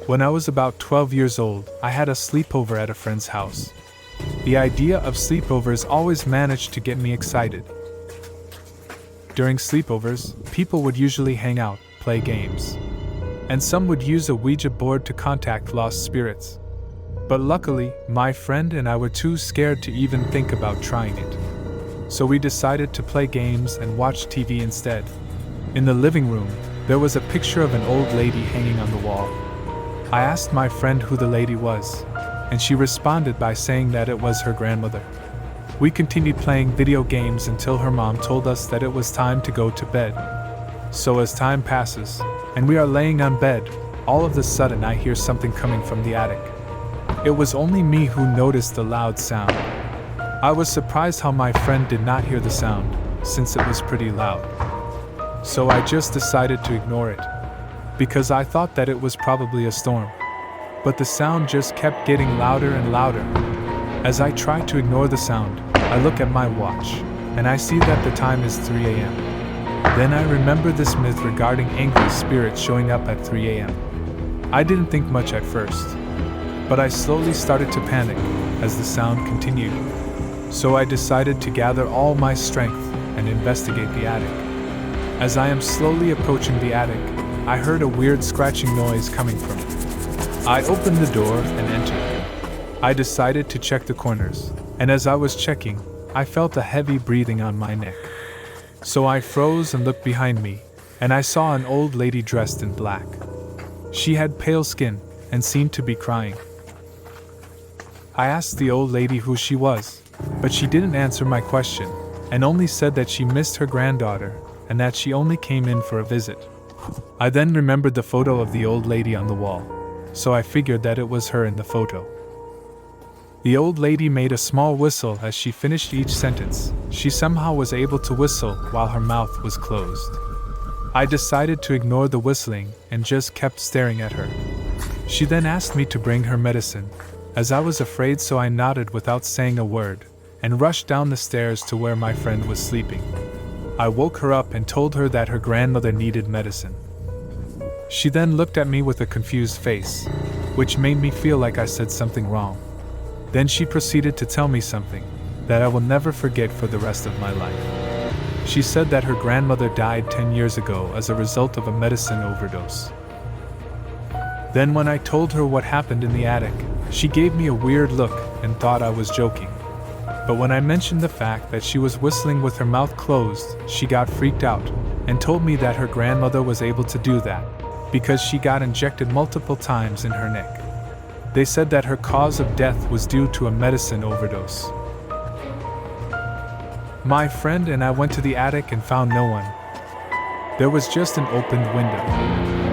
When I was about 12 years old, I had a sleepover at a friend's house. The idea of sleepovers always managed to get me excited. During sleepovers, people would usually hang out, play games, and some would use a Ouija board to contact lost spirits. But luckily, my friend and I were too scared to even think about trying it. So we decided to play games and watch TV instead. In the living room, there was a picture of an old lady hanging on the wall. I asked my friend who the lady was, and she responded by saying that it was her grandmother. We continued playing video games until her mom told us that it was time to go to bed. So as time passes, and we are laying on bed, all of a sudden I hear something coming from the attic. It was only me who noticed the loud sound. I was surprised how my friend did not hear the sound, since it was pretty loud. So I just decided to ignore it, because I thought that it was probably a storm. But the sound just kept getting louder and louder. As I try to ignore the sound, I look at my watch, and I see that the time is 3 a.m. Then I remember this myth regarding angry spirits showing up at 3 a.m. I didn't think much at first, but I slowly started to panic as the sound continued. So I decided to gather all my strength and investigate the attic. As I am slowly approaching the attic, I heard a weird scratching noise coming from it. I opened the door and entered. I decided to check the corners, and as I was checking, I felt a heavy breathing on my neck. So I froze and looked behind me, and I saw an old lady dressed in black. She had pale skin and seemed to be crying. I asked the old lady who she was, but she didn't answer my question, and only said that she missed her granddaughter and that she only came in for a visit. I then remembered the photo of the old lady on the wall, so I figured that it was her in the photo. The old lady made a small whistle as she finished each sentence. She somehow was able to whistle while her mouth was closed. I decided to ignore the whistling and just kept staring at her. She then asked me to bring her medicine, as I was afraid, so I nodded without saying a word and rushed down the stairs to where my friend was sleeping. I woke her up and told her that her grandmother needed medicine. She then looked at me with a confused face, which made me feel like I said something wrong. Then she proceeded to tell me something that I will never forget for the rest of my life. She said that her grandmother died 10 years ago as a result of a medicine overdose. Then when I told her what happened in the attic, she gave me a weird look and thought I was joking. But when I mentioned the fact that she was whistling with her mouth closed, she got freaked out and told me that her grandmother was able to do that because she got injected multiple times in her neck. They said that her cause of death was due to a medicine overdose. My friend and I went to the attic and found no one. There was just an opened window.